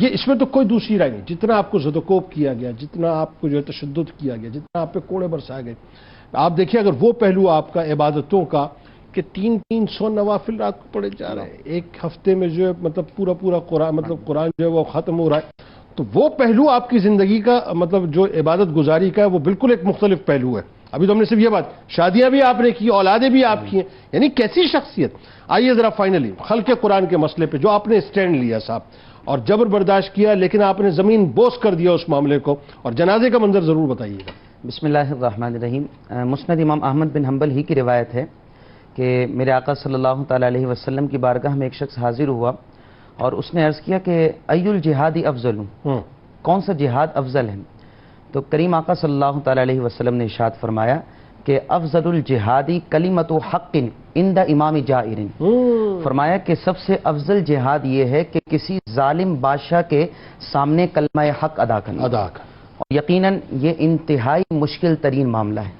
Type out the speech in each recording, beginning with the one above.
یہ اس میں تو کوئی دوسری رائے نہیں. جتنا آپ کو زدوکوب کیا گیا، جتنا آپ کو جو ہے تشدد کیا گیا، جتنا آپ پہ کوڑے برسائے گئے، آپ دیکھیے اگر وہ پہلو آپ کا عبادتوں کا کہ 300 نوافل رات کو پڑھے جا رہے ہیں، ایک ہفتے میں جو ہے مطلب پورا قرآن قرآن جو ہے وہ ختم ہو رہا ہے، تو وہ پہلو آپ کی زندگی کا مطلب جو عبادت گزاری کا ہے وہ بالکل ایک مختلف پہلو ہے. ابھی تو ہم نے صرف یہ بات، شادیاں بھی آپ نے کی، اولادیں بھی آپ کی ہیں، یعنی کیسی شخصیت. آئیے ذرا فائنلی خلق قرآن کے مسئلے پہ جو آپ نے اسٹینڈ لیا صاحب اور جبر برداشت کیا، لیکن آپ نے زمین بوس کر دیا اس معاملے کو، اور جنازے کا منظر ضرور بتائیے گا. بسم اللہ الرحمن الرحیم. مسند امام احمد بن حنبل ہی کی روایت ہے کہ میرے آقا صلی اللہ تعالی علیہ وسلم کی بارگاہ میں ایک شخص حاضر ہوا اور اس نے عرض کیا کہ ای الجہاد افضل، کون سا جہاد افضل ہے؟ تو کریم آقا صلی اللہ تعالی علیہ وسلم نے ارشاد فرمایا کہ افضل الجہادی کلمت حق عند امام جائر. فرمایا کہ سب سے افضل جہاد یہ ہے کہ کسی ظالم بادشاہ کے سامنے کلمہ حق ادا کرنا. اور یقیناً یہ انتہائی مشکل ترین معاملہ ہے.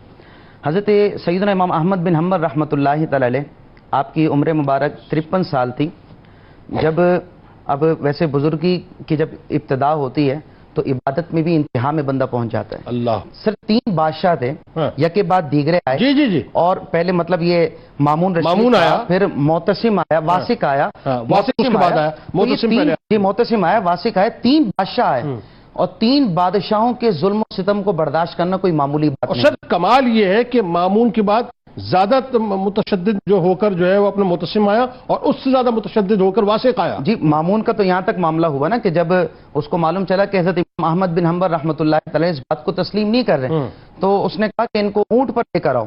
حضرت سیدنا امام احمد بن حنبل رحمۃ اللہ تعالی علیہ، آپ کی عمر مبارک 53 سال تھی جب، اب ویسے بزرگی کی جب ابتدا ہوتی ہے تو عبادت میں بھی انتہا میں بندہ پہنچ جاتا ہے. اللہ سر 3 بادشاہ تھے، یکے بعد دیگرے آئے. جی اور پہلے مطلب یہ مامون آیا، پھر معتصم آیا، واسق آیا، معتصم آیا، واسق آیا، 3 بادشاہ آئے. اور 3 بادشاہوں کے ظلم و ستم کو برداشت کرنا کوئی معمولی بات نہیں. اور سر کمال یہ ہے کہ مامون کے بعد زیادہ متشدد جو ہو کر جو ہے وہ اپنا معتصم آیا اور اس سے زیادہ متشدد ہو کر واسق آیا. جی مامون کا تو یہاں تک معاملہ ہوا نا کہ جب اس کو معلوم چلا کہ حضرت امام احمد بن حنبل رحمۃ اللہ تعالی اس بات کو تسلیم نہیں کر رہے تو اس نے کہا کہ ان کو اونٹ پر لے کر آؤ.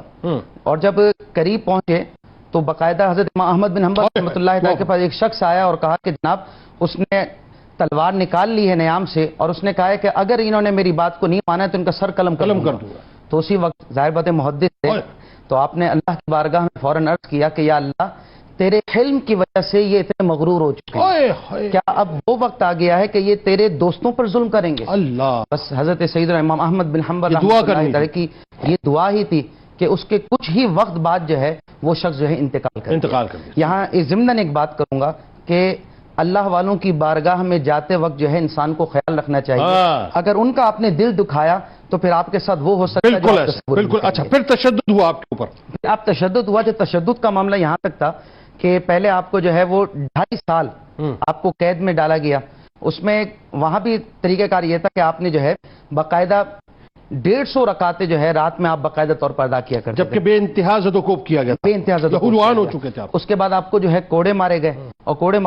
اور جب قریب پہنچے تو باقاعدہ حضرت امام احمد بن حنبل رحمۃ اللہ تعالی کے پاس ایک شخص آیا اور کہا کہ جناب اس نے تلوار نکال لی ہے نیام سے اور اس نے کہا ہے کہ اگر انہوں نے میری بات کو نہیں مانا تو ان کا سر قلم کر دوں گا. تو اسی وقت ظاہر بات محدث تھے تو آپ نے اللہ کی بارگاہ میں فوراً عرض کیا کہ یا اللہ تیرے حلم کی وجہ سے یہ اتنے مغرور ہو چکے ہیں، کیا اب وہ وقت آ گیا ہے کہ یہ تیرے دوستوں پر ظلم کریں گے؟ اللہ. بس حضرت سیدنا امام احمد بن حنبل رحمۃ اللہ تعالی کی یہ دعا ہی تھی کہ اس کے کچھ ہی وقت بعد جو ہے وہ شخص جو ہے انتقال کر گیا. یہاں ضمناً ایک بات کروں گا کہ اللہ والوں کی بارگاہ میں جاتے وقت جو ہے انسان کو خیال رکھنا چاہیے، اگر ان کا آپ نے دل دکھایا تو پھر آپ کے ساتھ وہ ہو سکتا ہے. بالکل. اچھا پھر تشدد ہوا آپ کے اوپر؟ آپ تشدد ہوا، جو تشدد کا معاملہ یہاں تک تھا کہ پہلے آپ کو جو ہے وہ 2.5 سال آپ کو قید میں ڈالا گیا. اس میں وہاں بھی طریقہ کار یہ تھا کہ آپ نے جو ہے باقاعدہ 150 رکعتیں جو ہے رات میں آپ باقاعدہ طور پر ادا کیا کرتے، جبکہ بے انتہا زدوکوب کیا گیا، بے انتہا زدوکوب ہو چکے تھے. اس کے بعد آپ کو جو ہے کوڑے مارے گئے اور کوڑے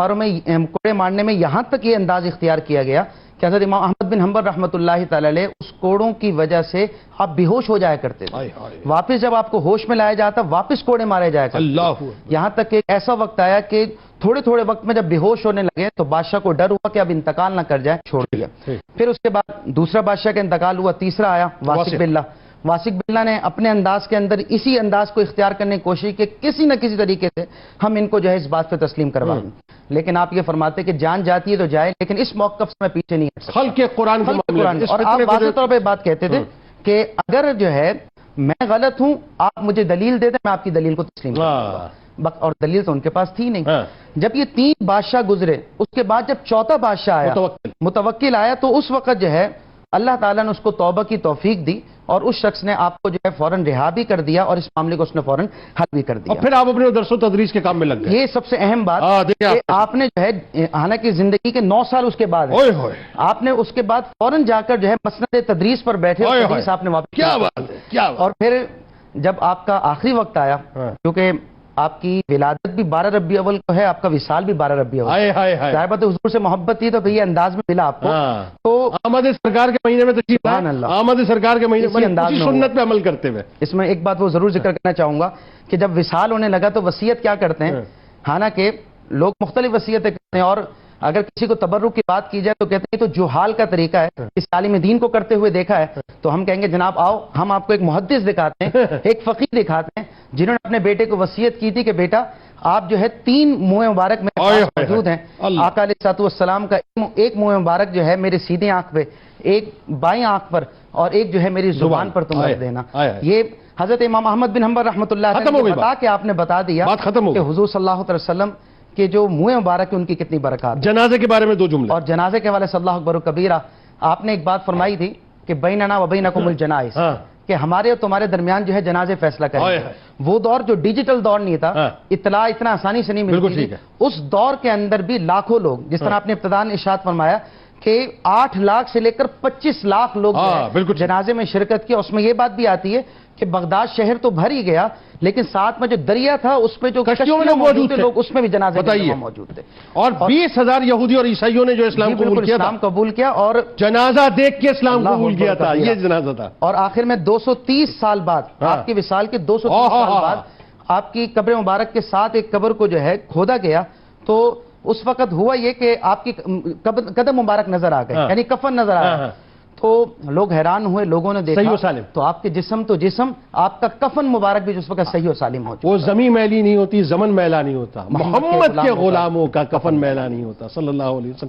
مارنے میں یہاں تک یہ انداز اختیار کیا گیا کہ حضرت امام احمد بن حنبل رحمۃ اللہ تعالی علیہ اس کوڑوں کی وجہ سے آپ بے ہوش ہو جایا کرتے تھے. واپس جب آپ کو ہوش میں لایا جاتا واپس کوڑے مارے جایا کرتے. یہاں تک کہ ایسا وقت آیا کہ تھوڑے وقت میں جب بے ہوش ہونے لگے تو بادشاہ کو ڈر ہوا کہ اب انتقال نہ کر جائے، چھوڑ دیا. پھر اس کے بعد دوسرا بادشاہ کا انتقال ہوا، تیسرا آیا واسق باللہ. واسق باللہ نے اپنے انداز کے اندر اسی انداز کو اختیار کرنے کی کوشش کی کہ کسی نہ کسی طریقے سے ہم ان کو جو ہے اس بات پہ تسلیم کروا دیں. لیکن آپ یہ فرماتے کہ جان جاتی ہے تو جائے، لیکن اس موقف سے میں پیچھے نہیں ہٹ سکتا. خلق قرآن اور آپ واضح طور پہ بات کہتے تھے کہ اگر جو ہے میں غلط ہوں آپ مجھے دلیل دے دیں، میں آپ کی دلیل کو تسلیم کروں گا. اور دلیل تو ان کے پاس تھی نہیں. جب یہ 3 بادشاہ گزرے اس کے بعد جب چوتھا بادشاہ آیا متوکل آیا تو اس وقت جو ہے اللہ تعالیٰ نے اس کو توبہ کی توفیق دی اور اس شخص نے آپ کو جو ہے فوراً رہا بھی کر دیا اور اس معاملے کو اس نے فوراً حل بھی کر دیا. اور پھر آپ اپنے درس و تدریس کے کام میں لگ گئے. یہ سب سے اہم بات کہ آپ نے جو ہے حالانکہ زندگی کے 9 سال اس کے بعد آپ نے اس کے بعد فوراً جا کر جو ہے مسند تدریس پر بیٹھے آپ نے واپس کیا بات ہے. اور پھر جب آپ کا آخری وقت آیا کیونکہ آپ کی ولادت بھی 12 ربیع اول کو ہے، آپ کا وصال بھی 12 ربیع اول. ظاہر بات حضور سے محبت تھی تو یہ انداز میں ملا آپ کو. تو آمد سرکار کے مہینے میں تشریف لائے، آمد سرکار کے مہینے میں سنت پہ عمل کرتے ہوئے. اس میں ایک بات وہ ضرور ذکر کرنا چاہوں گا کہ جب وصال ہونے لگا تو وصیت کیا کرتے ہیں، حالانکہ لوگ مختلف وصیتیں کرتے ہیں اور اگر کسی کو تبرک کی بات کی جائے تو کہتے ہیں تو جوہال کا طریقہ ہے، اس عالم دین کو کرتے ہوئے دیکھا ہے. تو ہم کہیں گے جناب آؤ ہم آپ کو ایک محدث دکھاتے ہیں، ایک فقیر دکھاتے ہیں جنہوں نے اپنے بیٹے کو وصیت کی تھی کہ بیٹا آپ جو ہے 3 منہ مبارک میرے پاس موجود ہیں. آقا علیہ الصلوۃ والسلام کا ایک منہ مبارک جو ہے میرے سیدھے آنکھ پہ، ایک بائیں آنکھ پر اور ایک جو ہے میری زبان پر تم رکھ دینا. یہ حضرت امام احمد بن حنبل رحمۃ اللہ علیہ بتا کہ آپ نے بتا دیا کہ حضور صلی اللہ علیہ وسلم کہ جو منہ مبارک ہے ان کی کتنی برکات ہے۔ جنازے کے بارے میں 2 جملے۔ اور جنازے کے والے صلی اللہ اکبر و کبیرہ، آپ نے ایک بات فرمائی تھی کہ بیننا و بینکم الجنائز، کہ ہمارے اور تمہارے درمیان جو ہے جنازے فیصلہ کریں گے۔ وہ دور جو ڈیجیٹل دور نہیں تھا، اطلاع اتنا آسانی سے نہیں ملتی تھی، اس دور کے اندر بھی لاکھوں لوگ، جس طرح آپ نے ابتداءً ارشاد فرمایا کہ 8 لاکھ سے لے کر 25 لاکھ لوگ جنازے میں شرکت کیا۔ اس میں یہ بات بھی آتی ہے کہ بغداد شہر تو بھر ہی گیا، لیکن ساتھ میں جو دریا تھا اس پہ جو کشتیوں میں موجود تھے لوگ، اس میں بھی جنازے موجود تھے۔ اور 20,000 یہودی اور عیسائیوں نے جو اسلام قبول کیا اور جنازہ دیکھ کے اسلام قبول کیا تھا، یہ جنازہ تھا۔ اور آخر میں 230 سال بعد، آپ کی وصال کے 230 سال بعد آپ کی قبر مبارک کے ساتھ ایک قبر کو جو ہے کھودا گیا، تو اس وقت ہوا یہ کہ آپ کی قدم مبارک نظر آ گئے، یعنی کفن نظر آیا، تو لوگ حیران ہوئے، لوگوں نے دیکھا صحیح و سالم، تو آپ کے جسم تو جسم، آپ کا کفن مبارک بھی جس وقت صحیح و سالم ہو چکا۔ وہ زمین میلی نہیں ہوتی، زمن میلا نہیں ہوتا، محمد کے غلاموں کا کفن میلا نہیں ہوتا، صلی اللہ علیہ وسلم۔